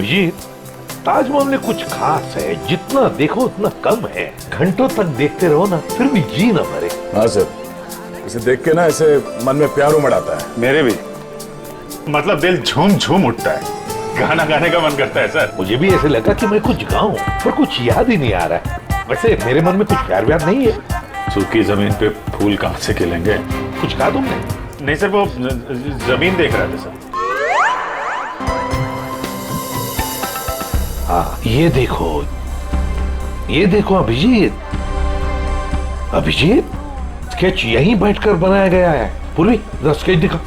अभिजीत, ताजमहल में कुछ खास है, जितना देखो उतना कम है। घंटों तक देखते रहो ना, फिर भी जी न भरे। हाँ सर, इसे देख के ना ऐसे मन में प्यार उमड़ आता है। मेरे भी, मतलब दिल झूम झूम उठता है, गाना गाने का मन करता है सर। मुझे भी ऐसे लगा कि मैं कुछ गाऊं, पर कुछ याद ही नहीं आ रहा है। वैसे मेरे मन में कुछ प्यार व्यार नहीं है। सूखी जमीन पे फूल कहाँ से खिलेंगे? कुछ कहा तुमने? नहीं सर, वो जमीन देख रहा था सर। हाँ, ये देखो अभिजीत। अभिजीत, स्केच यहीं बैठकर बनाया गया है। पूर्वी, जरा स्केच दिखा।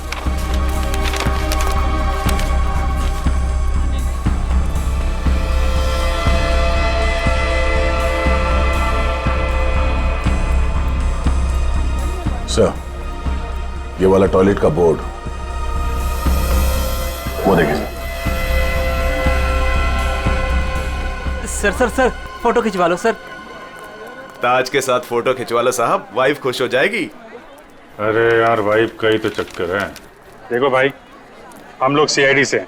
सर, ये वाला टॉयलेट का बोर्ड, वो देखिए सर, फोटो खिंचवा लो सर। ताज के साथ फोटो खिंचवा लो साहब, वाइफ खुश हो जाएगी। अरे यार, वाइफ का ही तो चक्कर है। देखो भाई, हम लोग सीआईडी से हैं,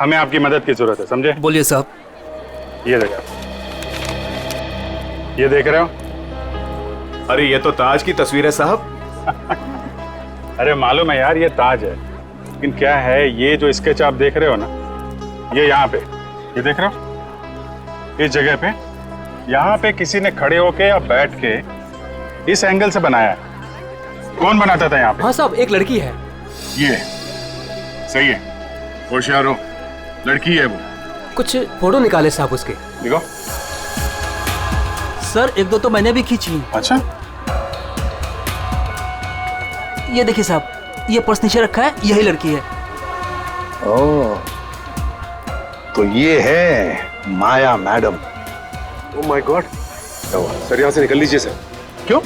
हमें आपकी मदद की जरूरत है, समझे? बोलिए साहब। ये देखो, ये देख रहे हो? अरे ये तो ताज की तस्वीर है साहब। अरे मालूम है यार, ये ताज है, लेकिन क्या है, ये जो स्केच आप देख रहे हो ना, ये यहाँ पे, ये देख रहे हो, इस जगह पे, यहाँ पे किसी ने खड़े होके या बैठ के इस एंगल से बनाया है। कौन बनाता था यहाँ पे? हाँ साहब, एक लड़की है। ये सही है, होशियार हो, लड़की है वो। कुछ फोटो निकाले साहब उसके। देखो। सर, एक दो तो मैंने भी खींची। अच्छा, ये देखिए साहब, ये पर्स नीचे रखा है, यही लड़की है। ओह, तो ये है Maya madam. Oh my God. Sir यहाँ से निकल लीजिए सर। क्यों?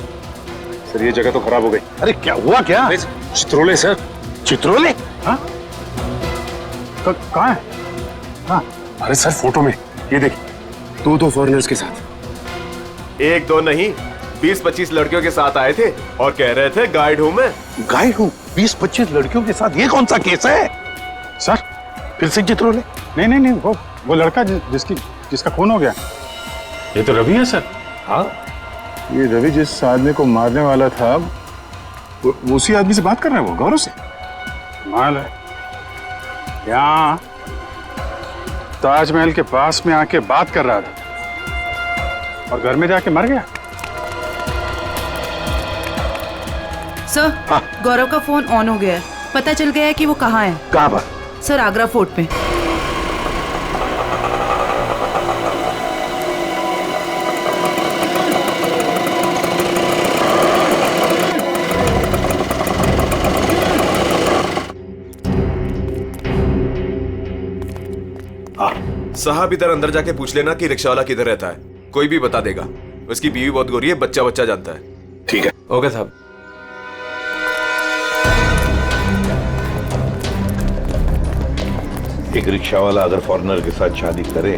सर ये जगह तो खराब हो गई। अरे क्या हुआ क्या? चित्रोले सर। चित्रोले? हाँ? कहाँ है? हाँ? अरे सर फोटो में ये देखिए, दो फॉरेनर्स के साथ। एक दो नहीं, 20-25 लड़कियों के साथ आए थे और कह रहे थे गाइड हूं मैं। गाइड हूँ? 20-25 लड़कियों के साथ? ये कौन सा केस है सर? फिर से चित्रोले? नहीं, वो लड़का जिसका खून हो गया। ये तो रवि है सर। हाँ, ये रवि जिस आदमी को मारने वाला था, वो उसी आदमी से बात कर रहा है, वो गौरव से। माल है, यहाँ ताजमहल के पास में आके बात कर रहा था और घर में जाके मर गया। सर, गौरव का फोन ऑन हो गया है। पता चल गया है कि वो कहाँ है। कहाँ पर? सर, आगरा फोर्ट पे। साहब इधर अंदर जाके पूछ लेना कि रिक्शा वाला किधर रहता है, कोई भी बता देगा। उसकी बीवी बहुत गोरी है, बच्चा जानता है। ठीक है। ओके साहब। एक रिक्शा वाला अगर फॉरेनर के साथ शादी करे,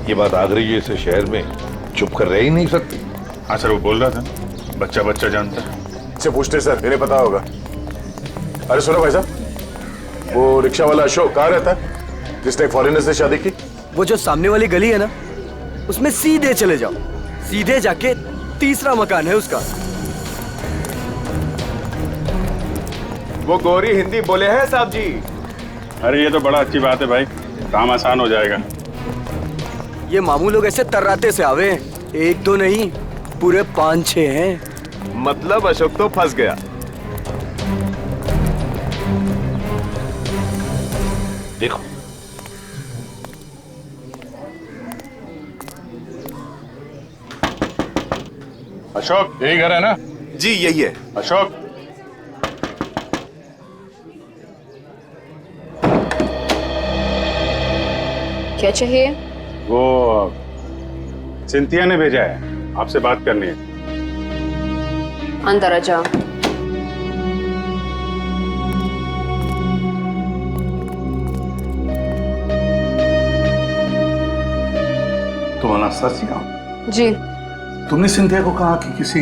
ये बात आगरे जैसे शहर में चुप कर रह ही नहीं सकती। हाँ सर, वो बोल रहा था बच्चा जानता है। इससे पूछते सर, इन्हें पता होगा। अरे सुनो भाई साहब, वो रिक्शा वाला अशोक कहाँ रहता है जिसने एक फॉरेनर से शादी की? वो जो सामने वाली गली है ना, उसमें सीधे चले जाओ, सीधे जाके तीसरा मकान है उसका। वो गोरी हिंदी बोले हैं साहब जी। अरे ये तो बड़ा अच्छी बात है भाई, काम आसान हो जाएगा। ये मामू लोग ऐसे तर्राते से आवे, एक दो नहीं, पूरे 5-6 हैं। मतलब अशोक तो फंस गया। देखो, अशोक, यही घर है ना? जी यही है। अशोक, क्या चाहिए? वो सिंथिया ने भेजा है, आपसे बात करनी है। अंदर आ जाओ। तुम अनास्तासिया हो? जी तुमने सिंधिया को कहा कि किसी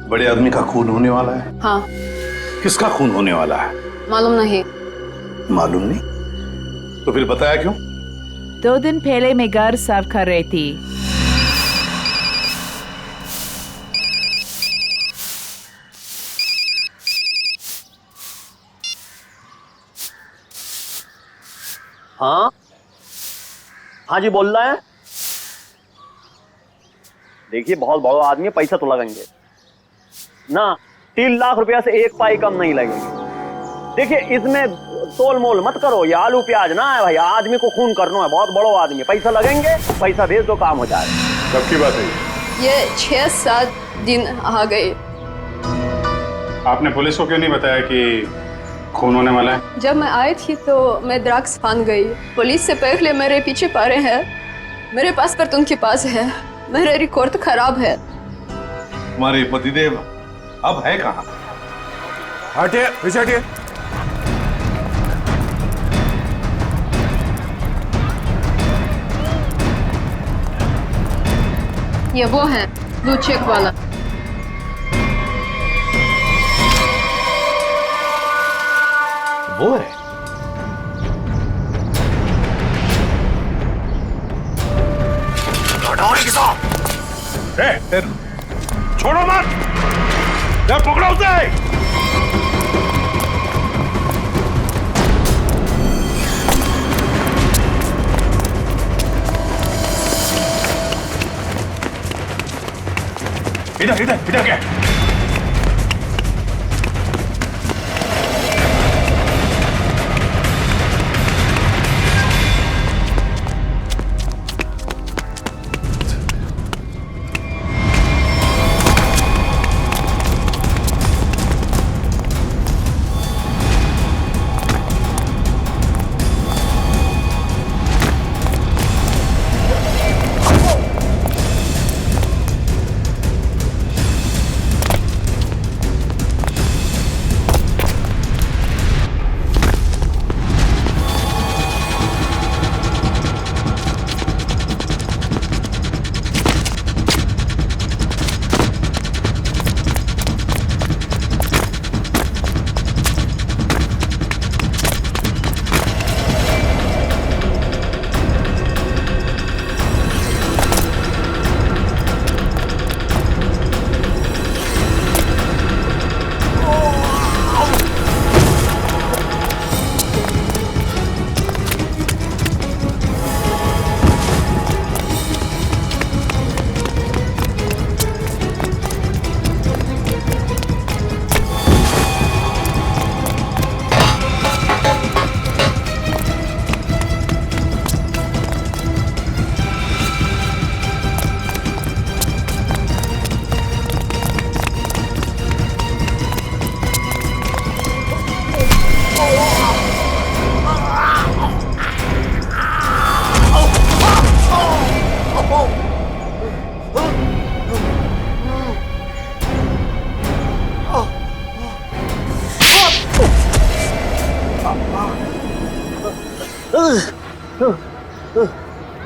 बड़े आदमी का खून होने वाला है? हाँ। किसका खून होने वाला है? मालूम नहीं। मालूम नहीं? तो फिर बताया क्यों? 2 दिन पहले मैं घर साफ कर रही थी। हाँ हाँ जी, बोल रहे हैं। देखिए बहुत बड़ा आदमी है, पैसा तो लगेंगे ना। 3 लाख रुपया से 1 पाई कम नहीं लगेगी। देखिए इसमें तोल मोल मत करो, ये आलू प्याज ना है भाई, आदमी को खून करना है, बहुत बड़ा आदमी है, पैसा लगेंगे, पैसा भेज दो, काम हो जाएगा। कब की बात है ये 6-7 दिन आ गए। आपने पुलिस को क्यों नहीं बताया कि खून होने वाला है? जब मैं आई थी तो मैं ड्रग्स फान गई। पुलिस से पहले मेरे पीछे पड़े हैं, मेरे पासपोर्ट उनके पास है, मेरा रिकॉर्ड खराब है। तुम्हारे पतिदेव अब है कहाँ? हटिए, पीछे हटिए। ये वो है ब्लू चेक वाला। वो है? छोड़ो मत, पकड़ो उसे। इधर इधर इधर क्या?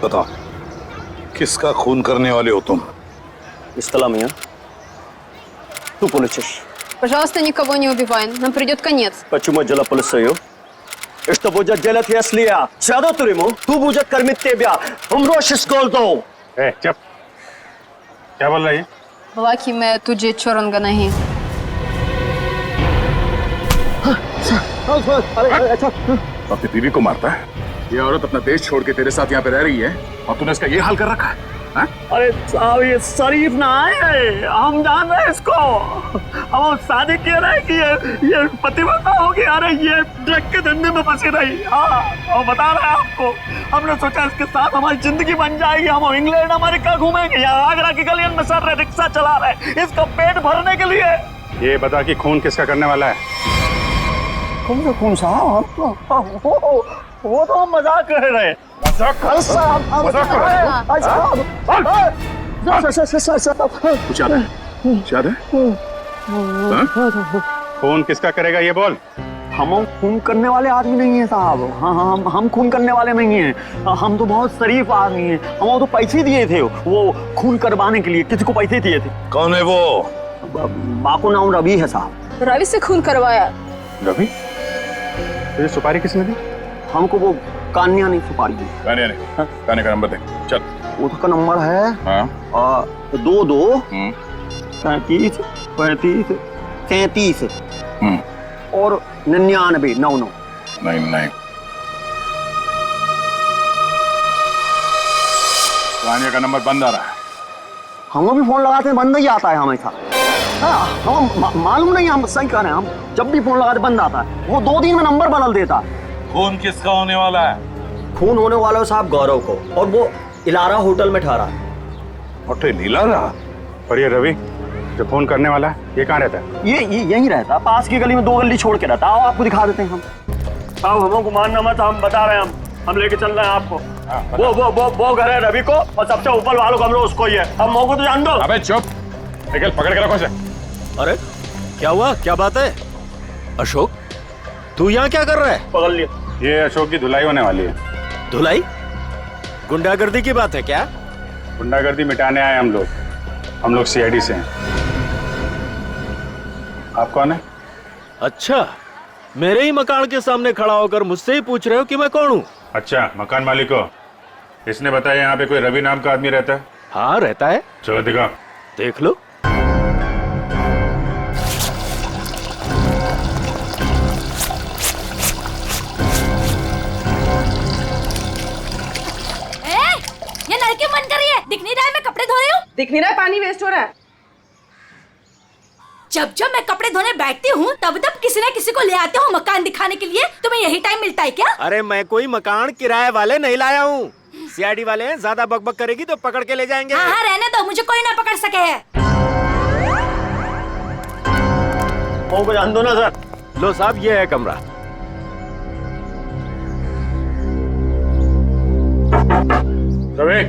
बताओ, किसका खून करने वाले हो तुम? Истала меня. Что получишь? Пожалуйста, никого не убивай, нам придет конец. Почему дело полицию? И что будет делать, если я сяду в тюрьму? Кто будет кормить тебя? Умрешь с голоду. चुप। क्या बोल रही है? बोला कि मैं तुझे छोड़ूंगा नहीं। अपनी बीवी को मारता है? ये औरत अपना देश छोड़ के तेरे साथ यहाँ पे रह रही है और तूने इसका ये हाल कर रखा है? अरे साहब, ये शरीफ ना है, हम जान रहे हैं इसको। हम शादी किए रहे कि ये पतिव्रता होगी। अरे ये ड्रग के धंधे में फंसी रही। हाँ, और बता रहे हैं आपको, हमने सोचा इसके साथ हमारी जिंदगी बन जाएगी। हम इंग्लैंड अमेरिका घूमेंगे, यहाँ आगरा की गलियन में सर रहे, रिक्शा चला रहे, इसका पेट भरने के लिए। ये बता कि खून किसका करने वाला है? खून साहब, वो तो हम मजाक कर रहे हैं। कुछ याद है? याद है? खून किसका करेगा ये बोल। हम खून करने वाले आदमी नहीं है साहब। हाँ, हम खून करने वाले नहीं हैं। हम तो बहुत शरीफ आदमी हैं। हम तो पैसे दिए थे वो खून करवाने के लिए, किसी को पैसे दिए थे। कौन है वो? बाको नाम रवि है साहब। रवि से खून करवाया। रवि? ये सुपारी किसने दी? हमको वो कान्या नहीं सुपारी है। कान्या नहीं, कान्या का नंबर दे चल। उसका नंबर है हाँ 22 35 35 33 और 99 99। नहीं कान्या का नंबर बंद आ रहा है। हम भी फोन लगाते हैं बंद ही आता है हमेशा। हम मालूम नहीं, हम सही कह रहे हैं, हम जब भी फोन लगाते बंद आता है। वो 2 दिन में नंबर बदल देता है। खून किसका होने वाला है? खून होने वाला है साहब गौरव को, और वो इलारा होटल में ठहरा है। होटल इलारा? और ये रवि जो फोन करने वाला है ये कहाँ रहता है? ये यहीं रहता, पास की गली में 2 गली छोड़ के रहता। आओ आपको दिखा देते हैं हम। साहब हमको मानना मत, हम बता रहे हैं, हम लेके चल रहे हैं आपको। वो घर है रवि को, और सबसे ऊपर वालों को हम लोग उसको ही है। हम मौको तो जान दो। अबे चुप, निकल पकड़ के रखो उसे। अरे क्या हुआ, क्या बात है? अशोक तू यहाँ क्या कर रहा है? पकड़ लिया। ये अशोक की धुलाई होने वाली है। धुलाई? गुंडागर्दी की बात है क्या? गुंडागर्दी मिटाने आए हम लोग सीआईडी से हैं। आप कौन है? अच्छा, मेरे ही मकान के सामने खड़ा होकर मुझसे ही पूछ रहे हो कि मैं कौन हूँ? अच्छा, मकान मालिक हो। इसने बताया यहाँ पे कोई रवि नाम का आदमी रहता है? हाँ रहता है। चलो दिखाओ। देख लो। ये नलकी बंद कर रही है। दिख नहीं रहा है मैं कपड़े धो रही हूँ? दिख नहीं रहा है, पानी वेस्ट हो रहा है। जब जब मैं कपड़े धोने बैठती हूँ तब तब किसी न किसी को ले आते हो मकान दिखाने के लिए। तुम्हें यही टाइम मिलता है क्या? अरे मैं कोई मकान किराए वाले नहीं लाया हूँ। सीआईडी वाले हैं, ज्यादा बकबक करेगी तो पकड़ के ले जाएंगे। हाँ रहने दो, मुझे कोई ना पकड़ सके है। मौको जान दो ना सर। लो साहब, ये है कमरा। रवि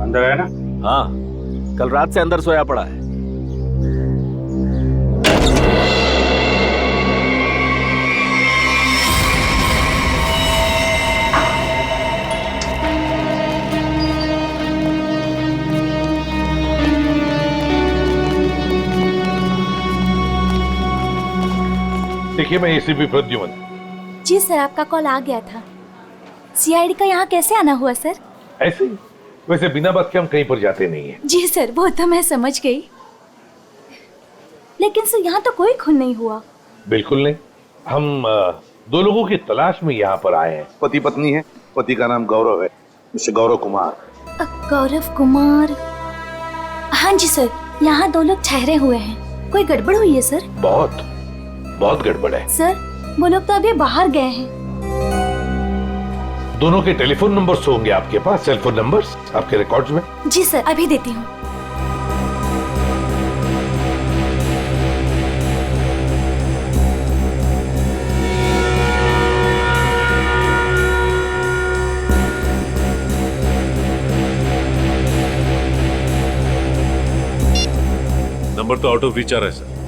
अंदर है ना? हाँ, कल रात से अंदर सोया पड़ा है। देखिए, मैं एसीपी प्रद्युमन। जी सर, आपका कॉल आ गया था। सीआईडी का यहाँ कैसे आना हुआ सर? ऐसे ही, वैसे बिना बात के हम कहीं पर जाते नहीं है। जी सर, वो तो मैं समझ गई, लेकिन सर यहाँ तो कोई खून नहीं हुआ। बिल्कुल नहीं। हम 2 लोगों की तलाश में यहाँ पर आए हैं। पति पत्नी है, पति का नाम गौरव है, मिस्टर गौरव कुमार। गौरव कुमार? हाँ जी सर, यहाँ 2 लोग ठहरे हुए हैं। कोई गड़बड़ हुई है सर? बहुत गड़बड़ है सर। वो लोग तो अभी बाहर गए हैं। दोनों के टेलीफोन नंबर्स होंगे आपके पास, सेलफोन नंबर्स आपके रिकॉर्ड्स में? जी सर, अभी देती हूँ। नंबर तो आउट ऑफ रीच आ रहा है सर।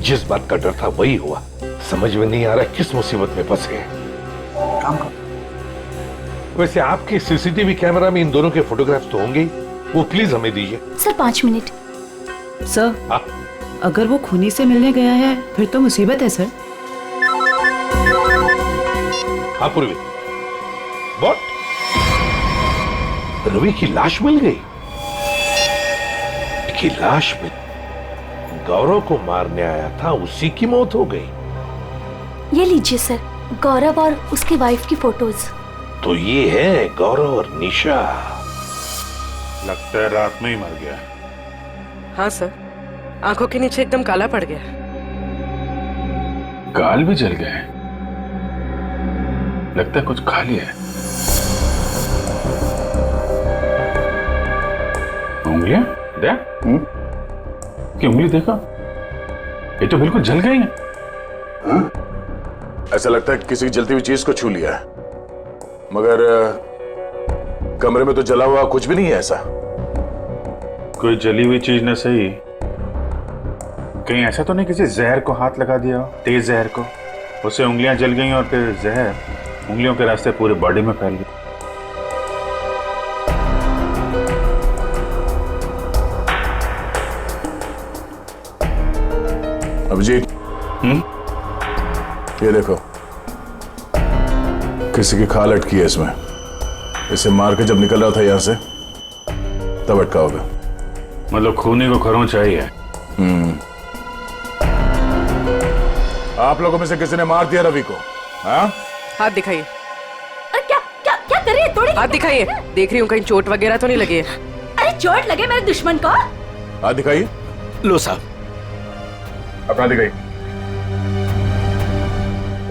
जिस बात का डर था वही हुआ। समझ में नहीं आ रहा किस मुसीबत में फंसे हैं। काम कर। वैसे आपके सीसीटीवी कैमरा में इन दोनों के फोटोग्राफ्स तो होंगे ही, वो प्लीज हमें दीजिए। Sir 5 minute. सर, हाँ? अगर वो खूनी से मिलने गया है फिर तो मुसीबत है सर। हाँ पूर्वी, व्हाट? रवि की लाश मिल गई? की लाश में गौरव को मारने आया था, उसी की मौत हो गई। ये लीजिए सर, गौरव और उसकी वाइफ की फोटोज। तो ये है गौरव और निशा। लगता है रात में ही मर गया। हाँ सर, आंखों के नीचे एकदम काला पड़ गया। गाल भी जल गए, लगता है कुछ खा लिया है। उंगलियां देख, कि उंगली देखो, ये तो बिल्कुल जल गई है। ऐसा लगता है कि किसी जलती हुई चीज को छू लिया है, मगर कमरे में तो जला हुआ कुछ भी नहीं है। ऐसा कोई जली हुई चीज न सही, कहीं ऐसा तो नहीं किसी जहर को हाथ लगा दिया हो, तेज जहर को, उससे उंगलियां जल गई और फिर जहर उंगलियों के रास्ते पूरे बॉडी में फैल गई। अभिजीत, ये देखो, किसी की खाल अटकी है इसमें। इसे मार के जब निकल रहा था यहां से तब अटका होगा। मतलब खूनी को खरोंच चाहिए। आप लोगों में से किसी ने मार दिया रवि को? हाँ, हाथ दिखाइए। अरे क्या क्या क्या कर रही है? थोड़ी हाथ दिखाइए। देख रही हूँ कहीं चोट वगैरह तो नहीं लगी है। अरे चोट लगे मेरे दुश्मन को? हाथ दिखाइए। लो साहब। अपना दिखाइए।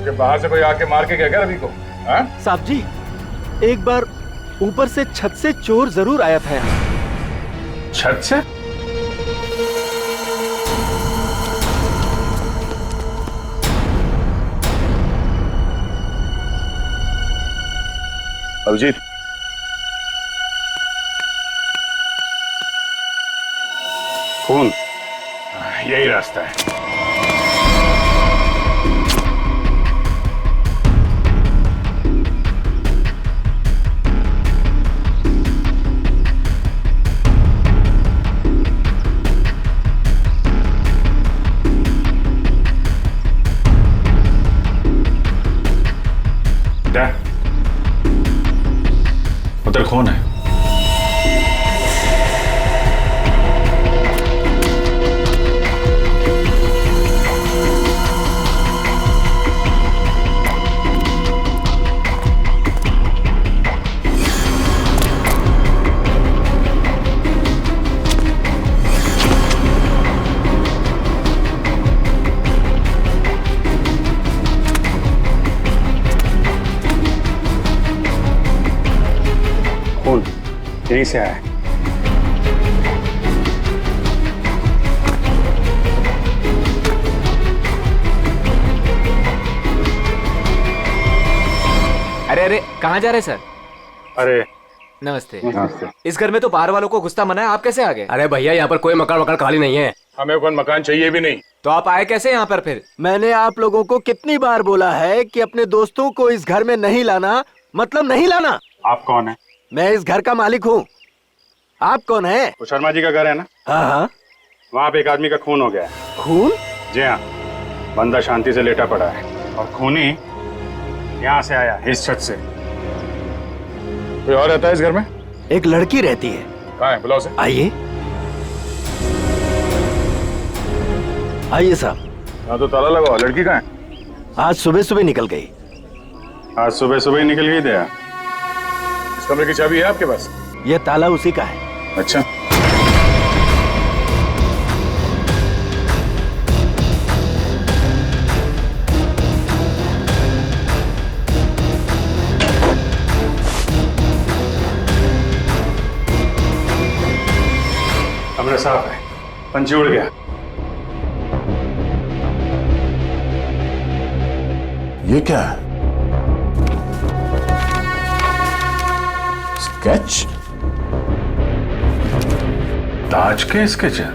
तो बाहर से कोई आके मार के गया क्या रवि को? हाँ? साहब जी, एक बार ऊपर से छत से चोर जरूर आया था यहाँ। छत से? अभिजीत, खून, यही रास्ता है। क्या? उधर खून है। खून यहीं से आया है। अरे अरे कहाँ जा रहे सर? अरे नमस्ते। नमस्ते। इस घर में तो बाहर वालों को घुसता मना है, आप कैसे आ गए? अरे भैया यहाँ पर कोई मकान खाली नहीं है। हमें कोई मकान चाहिए भी नहीं। तो आप आए कैसे यहाँ पर फिर? मैंने आप लोगों को कितनी बार बोला है कि अपने दोस्तों को इस घर में नहीं लाना, मतलब नहीं लाना। आप कौन है? मैं इस घर का मालिक हूँ। आप कौन है? वो शर्मा जी का घर है ना? हाँ हाँ। वहाँ पे एक आदमी का खून हो गया है। खून? जी हाँ, बंदा शांति से लेटा पड़ा है और खूनी यहाँ से आया, इस छत से। कोई और रहता है इस घर में? एक लड़की रहती है। कहाँ है? बुलाओ उसे। आइए आइए साहब। यहाँ तो ताला लगा हुआ, लड़की कहाँ है? आज सुबह सुबह निकल गई। आज सुबह सुबह ही निकल गई दया। इस कमरे की चाबी है आपके पास? ये ताला उसी का है। अच्छा, कमरा साफ है, पंछी उड़ गया। ये क्या है? स्केच? ताज के स्केच है।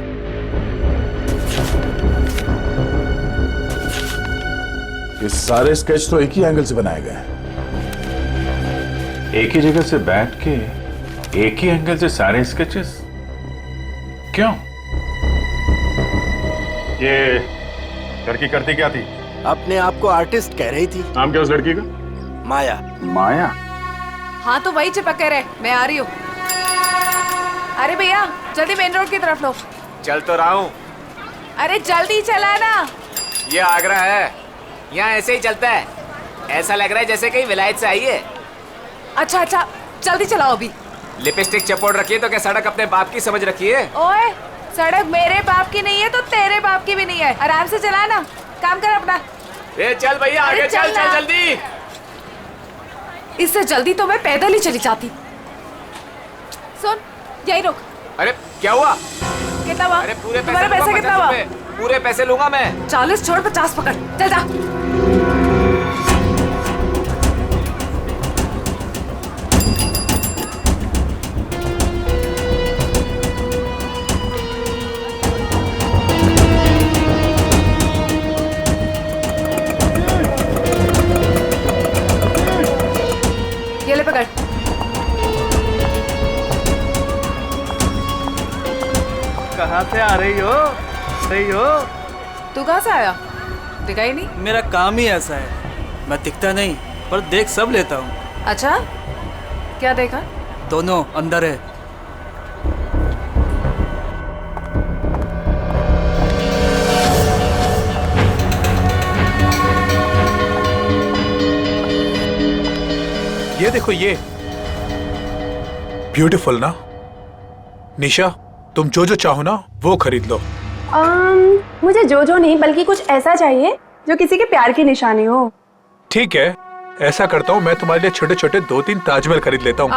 ये सारे स्केच तो एक ही एंगल से बनाए गए हैं। एक ही जगह से बैठ के एक ही एंगल से सारे स्केचेस क्यों? ये लड़की करती क्या थी? अपने आप को आर्टिस्ट कह रही थी। नाम क्या उस लड़की का? माया। माया? हाँ तो वही चिपके रहे, मैं आ रही हूँ। अरे भैया जल्दी मेन रोड की तरफ लो। चल तो रहा हूँ। अरे जल्दी चला ना। ये आगरा है, यहाँ ऐसे ही चलता है। ऐसा लग रहा है जैसे कहीं विलायत से आई है। अच्छा अच्छा जल्दी चलाओ अभी। लिपस्टिक चपोड़ रखी है तो क्या सड़क अपने बाप की समझ रखी है? ओए सड़क मेरे बाप की नहीं है तो तेरे बाप की भी नहीं है। आराम से चला ना, काम कर अपना। ए चल भैया आगे चल चल जल्दी। इससे जल्दी तो मैं पैदल ही चली जाती। सुन यही रुक। अरे क्या हुआ? कितना हुआ? अरे पूरे तुम्हारा पैसे पैसा कितना हुआ? पूरे पैसे लूंगा मैं। 40 छोड़ 50 पकड़, चल जा। ये ले पकड़। कहाँ से आ रही हो? सही हो? तू कहाँ से आया? दिखा ही नहीं। मेरा काम ही ऐसा है, मैं दिखता नहीं पर देख सब लेता हूँ। अच्छा, क्या देखा? दोनों अंदर है। ये देखो, ये ब्यूटीफुल ना। निशा, तुम जो जो चाहो ना वो खरीद लो। मुझे जो नहीं बल्कि कुछ ऐसा चाहिए जो किसी के प्यार की निशानी हो। ठीक है, ऐसा करता हूँ, मैं तुम्हारे लिए छोटे छोटे 2-3 ताजमहल खरीद लेता हूँ।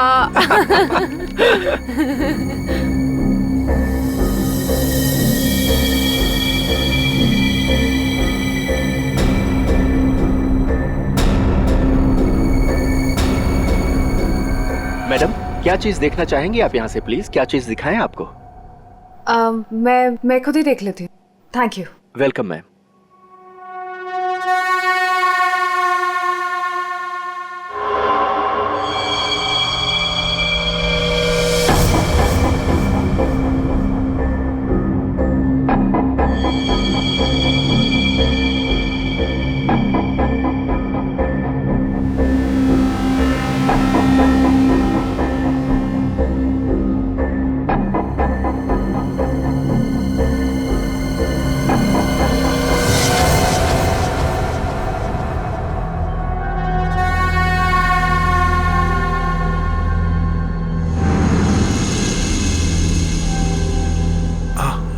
मैडम, क्या चीज देखना चाहेंगी आप यहाँ से? प्लीज, क्या चीज दिखाएं आपको? मैं खुद ही देख लेती हूँ। Thank you. Welcome ma'am.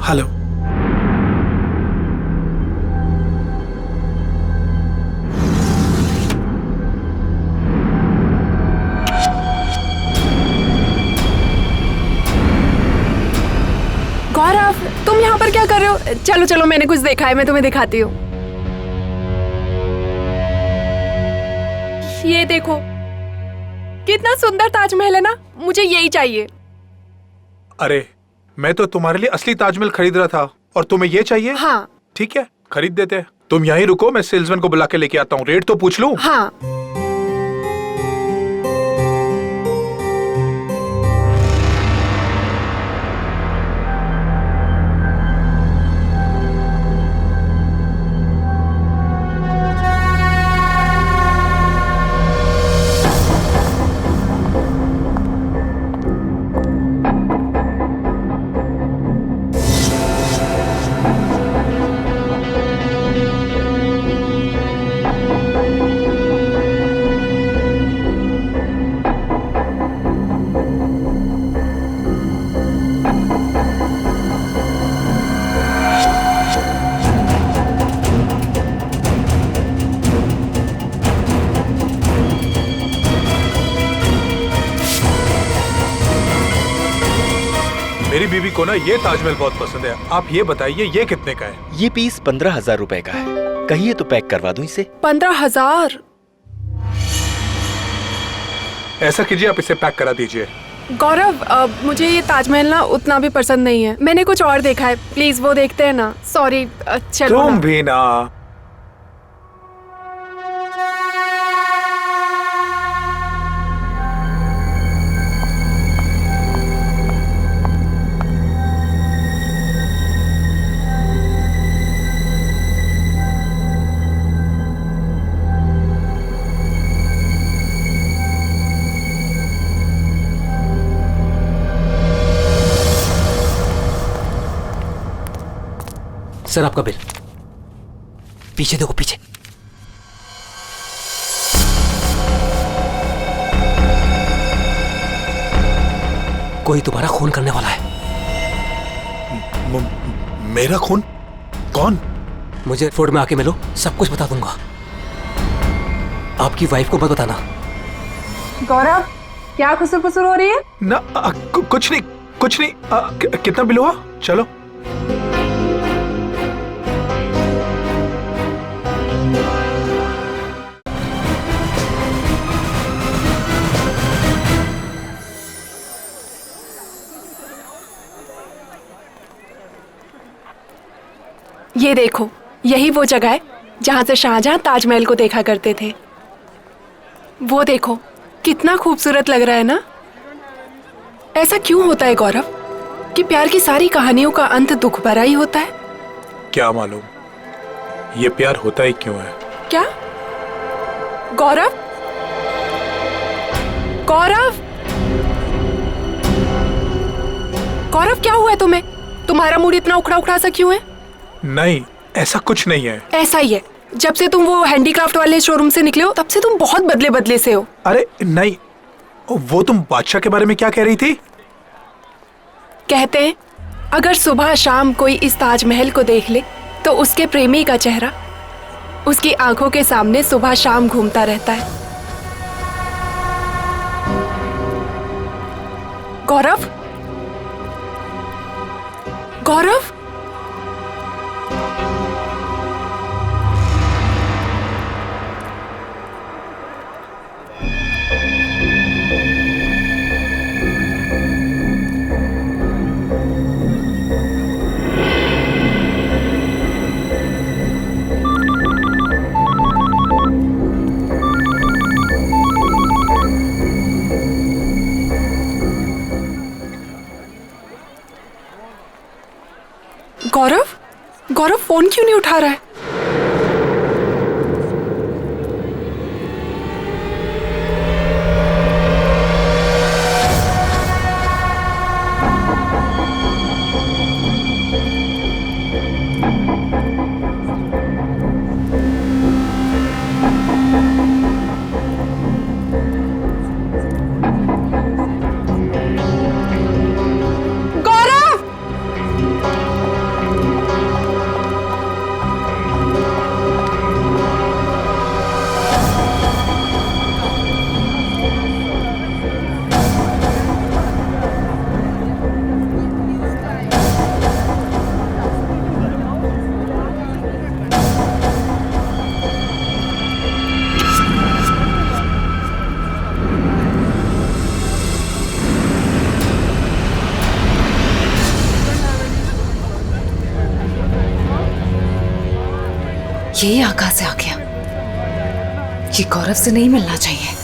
Hello. Gaurav, तुम यहाँ पर क्या कर रहे हो? चलो चलो, मैंने कुछ देखा है, मैं तुम्हें दिखाती हूँ। ये देखो, कितना सुंदर ताजमहल है ना। मुझे यही चाहिए। अरे, मैं तो तुम्हारे लिए असली ताजमहल खरीद रहा था और तुम्हें ये चाहिए? हाँ। ठीक है, खरीद देते हैं। तुम यहीं रुको, मैं सेल्समैन को बुला के लेके आता हूँ। रेट तो पूछ लूं? हाँ। मेरी बीवी को ना ये ताजमहल बहुत पसंद है। आप ये बताइए, ये कितने का है? ये पीस 15,000 रुपए का है। कहिए तो पैक करवा दूं इसे। 15,000? ऐसा कीजिए, आप इसे पैक करा दीजिए। गौरव, मुझे ये ताजमहल ना उतना भी पसंद नहीं है। मैंने कुछ और देखा है, प्लीज वो देखते हैं ना। सॉरी, चलो। तुम भी ना। सर, आपका बिल। पीछे देखो, पीछे। कोई तुम्हारा खून करने वाला है। मेरा खून? कौन? मुझे फोर्ट में आके मिलो, सब कुछ बता दूंगा। आपकी वाइफ को मत बताना। गौरव, क्या खुसुर फुसुर हो रही है? ना, कुछ नहीं, कुछ नहीं। कितना बिल हुआ? चलो। ये देखो, यही वो जगह है जहां से शाहजहां ताजमहल को देखा करते थे। वो देखो, कितना खूबसूरत लग रहा है ना। ऐसा क्यों होता है गौरव कि प्यार की सारी कहानियों का अंत दुख भरा ही होता है? क्या मालूम, ये प्यार होता ही क्यों है। क्या गौरव? गौरव, गौरव क्या हुआ है तुम्हें? तुम्हारा मूड इतना उखड़ा उखड़ा सा क्यों है? नहीं, ऐसा कुछ नहीं है। ऐसा ही है। जब से तुम वो हैंडीक्राफ्ट वाले शोरूम से निकले हो तब से तुम बहुत बदले बदले से हो। अरे नहीं, वो तुम बादशाह के बारे में क्या कह रही थी? कहते हैं अगर सुबह शाम कोई इस ताजमहल को देख ले तो उसके प्रेमी का चेहरा उसकी आंखों के सामने सुबह शाम घूमता रहता है। गौरव, गौरव, गौरव, गौरव फोन क्यों नहीं उठा रहा है? ये यहाँ कहाँ से आ गया? ये गौरव से नहीं मिलना चाहिए।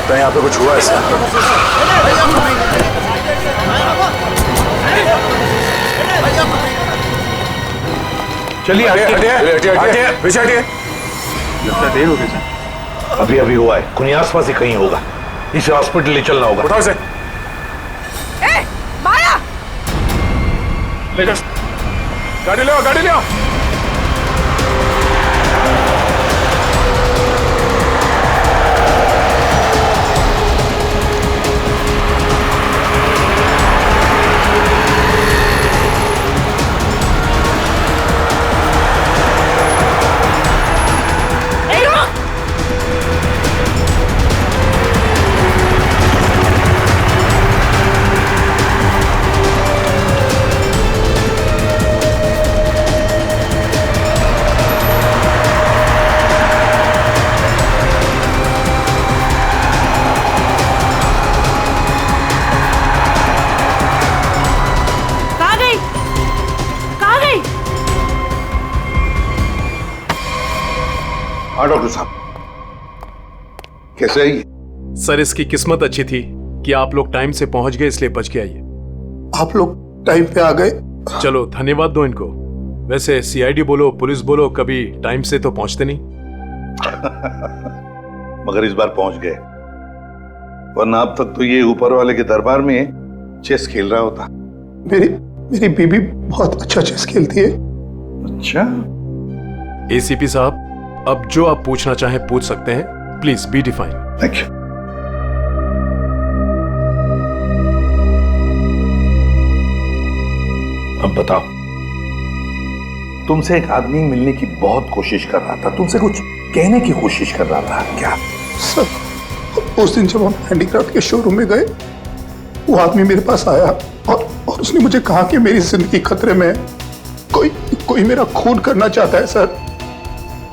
यहाँ पे कुछ हुआ है सर? चलिए हटिए, पीछे हटिए। लगता देर हो गई सर। अभी अभी हुआ है, कोई आसपास ही कहीं होगा। इसे हॉस्पिटल ले चलना होगा। उठाओ इसे। ए, माया! ले जाओ, गाड़ी ले आओ, गाड़ी ले आओ। हाँ डॉक्टर साहब, कैसे ही? सर इसकी किस्मत अच्छी थी कि आप लोग टाइम से पहुंच गए, इसलिए बच के आइए। आप लोग टाइम पे आ गए। चलो धन्यवाद दो इनको। वैसे सीआईडी बोलो पुलिस बोलो, कभी टाइम से तो पहुंचते नहीं। मगर इस बार पहुंच गए। वरना अब तक तो ये ऊपर वाले के दरबार में चेस खेल रहा होता। मेरी मेरी बीबी बहुत अच्छा चेस खेलती है। अच्छा। एसीपी साहब, अब जो आप पूछना चाहें पूछ सकते हैं। Please be define. Thank you. अब बताओ, तुमसे एक आदमी मिलने की बहुत कोशिश कर रहा था, तुमसे कुछ कहने की कोशिश कर रहा था क्या? सर, उस दिन जब हम हैंडीक्राफ्ट के शोरूम में गए, वो आदमी मेरे पास आया और उसने मुझे कहा कि मेरी जिंदगी खतरे में है, कोई मेरा खून करना चाहता है। सर,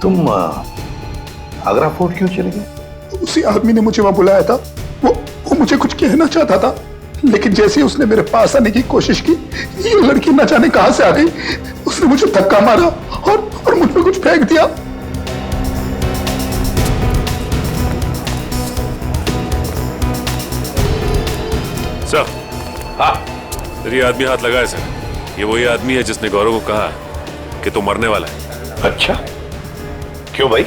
तुम आगरा फोर्ट क्यों चले गए? उसी आदमी ने मुझे वहां बुलाया था। वो मुझे कुछ कहना चाहता था, लेकिन जैसे ही उसने मेरे पास आने की कोशिश की, ये लड़की न जाने कहां से आ गई। उसने मुझे धक्का मारा और मुझ पे कुछ फेंक दिया। सर, हाँ, ये आदमी हाथ लगाए सर। ये वही आदमी है जिसने गौरव को कहा कि तू मरने वाला है। अच्छा, क्यों भाई?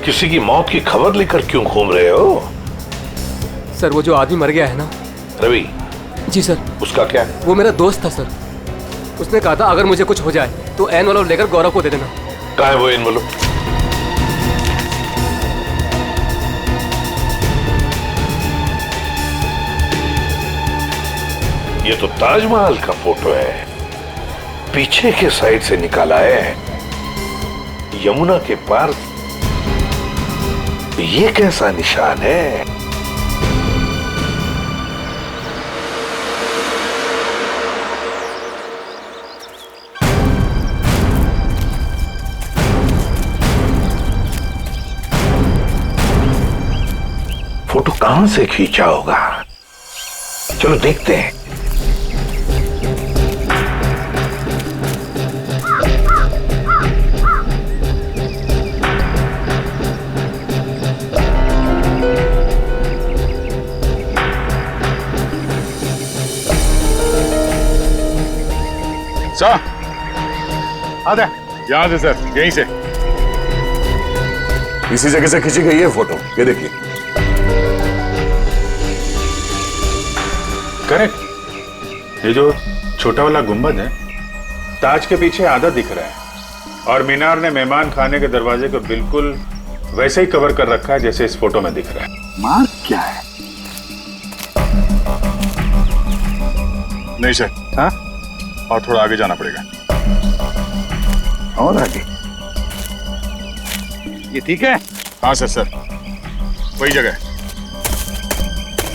किसी की मौत की खबर लेकर क्यों घूम रहे हो? सर, वो जो आदमी मर गया है ना, रवि। जी सर। उसका क्या? वो मेरा दोस्त था सर। उसने कहा था अगर मुझे कुछ हो जाए तो एनवलप लेकर गौरव को दे देना। कहाँ है वो एनवलप? ये तो ताजमहल का फोटो है, पीछे के साइड से निकाला है, यमुना के पार। ये कैसा निशान है? फोटो कहां से खींचा होगा? चलो देखते हैं। सर, आधा यहां से सर, यहीं से। इसी जगह से खींची गई है फोटो, ये देखिए। करेक्ट। ये जो छोटा वाला गुंबद है, ताज के पीछे आधा दिख रहा है, और मीनार ने मेहमान खाने के दरवाजे को बिल्कुल वैसे ही कवर कर रखा है जैसे इस फोटो में दिख रहा है। मार्क क्या है? नहीं सर, हाँ, और थोड़ा आगे जाना पड़ेगा। और आगे? ये ठीक है? हाँ सर, सर वही जगह।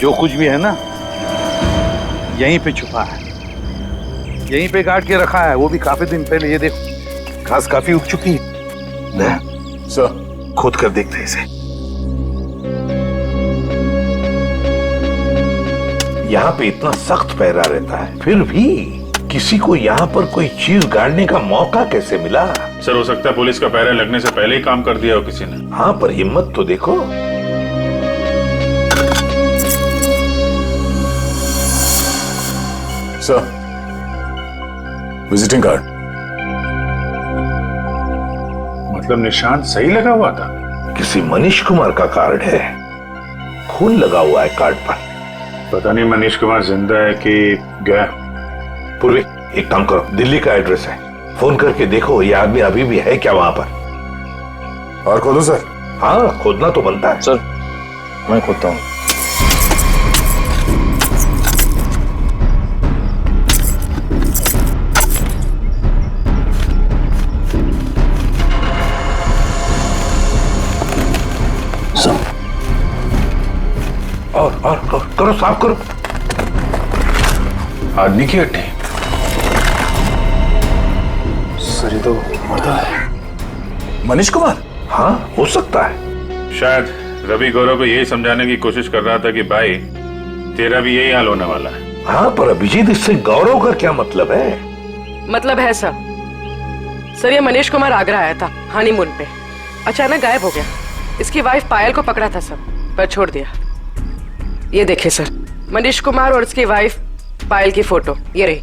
जो कुछ भी है ना, यहीं पे छुपा है, यहीं पे गाड़ के रखा है, वो भी काफी दिन पहले। ये देखो, घास काफी उग चुकी है। सर, खोद कर देखते हैं इसे। यहाँ पे इतना सख्त पहरा रहता है, फिर भी किसी को यहाँ पर कोई चीज गाड़ने का मौका कैसे मिला? सर, हो सकता है पुलिस का पहरा लगने से पहले ही काम कर दिया हो किसी ने। हाँ, पर हिम्मत तो देखो। Sir, visiting card. मतलब निशान सही लगा हुआ था? किसी मनीष कुमार का कार्ड है, खून लगा हुआ है कार्ड पर। पता नहीं मनीष कुमार जिंदा है कि गया। पूर्वी, एक काम करो, दिल्ली का एड्रेस है, फोन करके देखो ये आदमी अभी भी है क्या वहां पर। और खोदो सर? हाँ, खोदना तो बनता है। सर, मैं खोदता हूँ। और करो, साफ करो। आदमी की हड्डी? सर, ये तो मर्दा है। मनीष कुमार? हाँ, हो सकता है। शायद रवि गौरव को यही समझाने की कोशिश कर रहा था कि भाई तेरा भी यही हाल होने वाला है। हाँ, पर अभिजीत, इससे गौरव का क्या मतलब है? मतलब है सर, ये मनीष कुमार आगरा आया था हनीमून पे, अचानक गायब हो गया। इसकी वाइफ पायल को पकड़ा था सर, पर छोड़ दिया। ये देखिए सर, मनीष कुमार और उसकी वाइफ पायल की फोटो ये रही।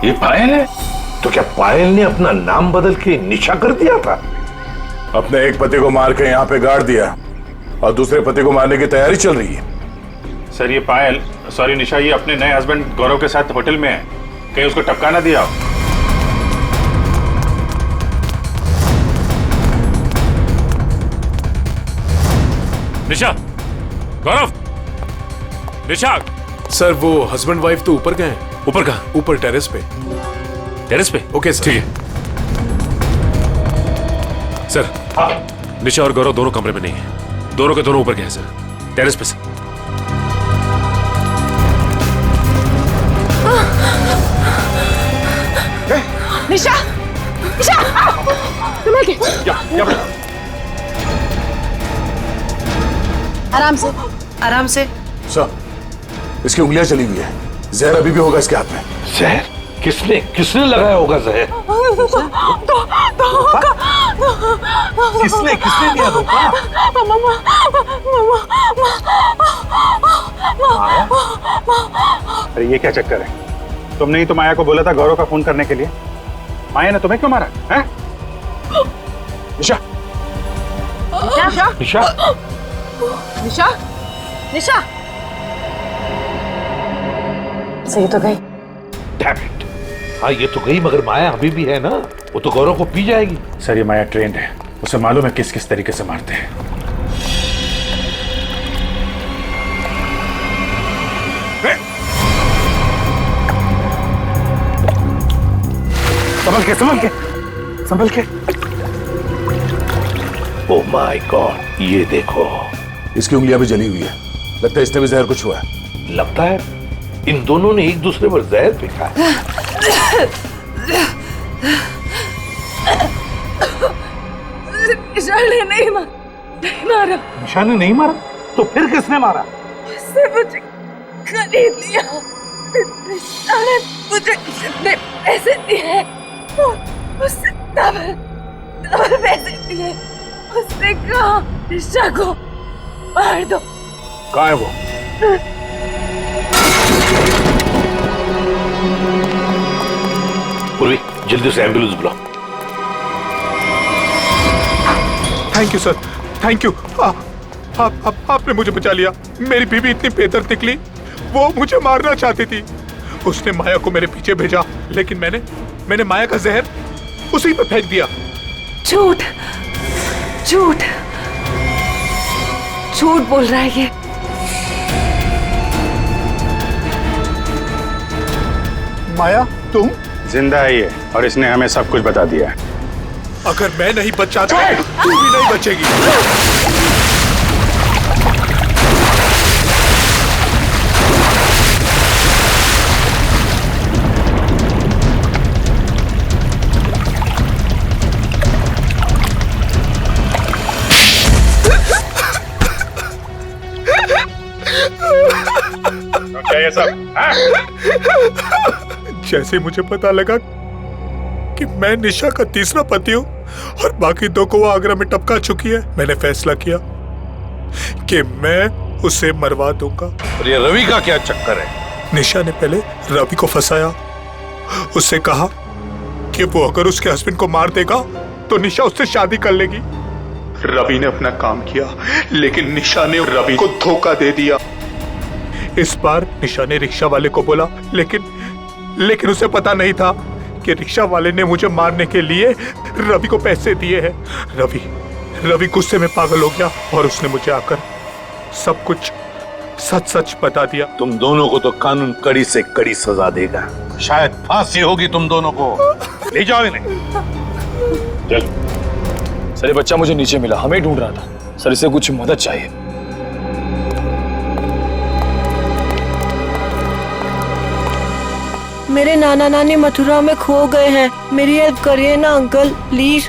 ये पायल है? तो क्या पायल ने अपना नाम बदल के निशा कर दिया था? अपने एक पति को मार के यहाँ पे गाड़ दिया और दूसरे पति को मारने की तैयारी चल रही है। सर ये पायल, सॉरी निशा, ये अपने नए हस्बैंड गौरव के साथ होटल में है, कहीं उसको टपका ना दिया हो। निशा, गौरव, निशा। सर वो हस्बैंड वाइफ तो ऊपर गए हैं। ऊपर कहाँ? ऊपर टेरेस पे। टेरेस पे? Okay sir. ठीक है सर। हाँ। निशा और गौरव दोनों कमरे में नहीं है, दोनों के दोनों ऊपर गए हैं सर, टेरेस पे से। निशा, निशा, संभल के। आराम से, आराम से। सर, इसकी उंगलियां चली हुई है, जहर अभी भी होगा इसके हाथ में। जहर? किसने किसने लगाया होगा जहर? किसने किसने दिया धोखा? अरे ये क्या चक्कर है? तुमने ही तो माया को बोला था गौरव का फोन करने के लिए। माया ने तुम्हें क्यों मारा है? निशा, निशा, निशा, निशा, निशा। सही तो गई। Damn it! हाँ ये तो गई, मगर माया अभी भी है ना, वो तो गौरव को पी जाएगी। सर ये माया ट्रेंड है, उसे मालूम है किस किस तरीके से मारते हैं। संभल के, संभल के, संभल के। ओह माय गॉड, ये देखो। इसकी उंगलियां भी जली हुई है, लगता है इसने भी जहर कुछ हुआ है। लगता है इन दोनों ने एक दूसरे पर जहर फेंका है। निशा ने नहीं मारा। निशा ने नहीं मारा? तो फिर किसने मारा? उसने मुझे खरीद लिया। निशा ने मुझे जितने पैसे दिए उससे डबल पैसे दिए। उसने कहा निशा को मार दो। कहाँ है वो? पूर्वी, जल्दी से एम्बुलेंस बुलाओ। Thank you sir, thank you. आपने मुझे बचा लिया। मेरी बीवी इतनी बेदर्द निकली, वो मुझे मारना चाहती थी। उसने माया को मेरे पीछे भेजा, लेकिन मैंने माया का जहर उसी पे फेंक दिया। झूठ, झूठ, झूठ बोल रहा है ये। माया तुम? जिंदा है ये, और इसने हमें सब कुछ बता दिया। अगर मैं नहीं बचा तो तू भी नहीं बचेगी। क्या ये सब? जैसे मुझे पता लगा कि मैं निशा का तीसरा पति हूँ और बाकी दो को वो आगरा में टपका चुकी है, मैंने फैसला किया कि मैं उसे मरवा दूंगा। और ये रवि का क्या चक्कर है? निशा ने पहले रवि को फंसाया, उससे कहा कि वो अगर उसके हस्बैंड को मार देगा तो निशा उससे शादी कर लेगी। रवि ने अपना काम किया, लेकिन निशा ने रवि को धोखा दे दिया। इस बार निशा ने रिक्शा वाले को बोला, लेकिन उसे पता नहीं था कि रिक्शा वाले ने मुझे मारने के लिए रवि को पैसे दिए हैं। रवि गुस्से में पागल हो गया और उसने मुझे आकर सब कुछ सच सच बता दिया। तुम दोनों को तो कानून कड़ी से कड़ी सजा देगा, शायद फांसी होगी तुम दोनों को। ले जाओ इन्हें। चल। सर ये बच्चा मुझे नीचे मिला, हमें ढूंढ रहा था। सर इसे कुछ मदद चाहिए। मेरे नाना नानी मथुरा में खो गए हैं, मेरी हेल्प करिए ना अंकल प्लीज।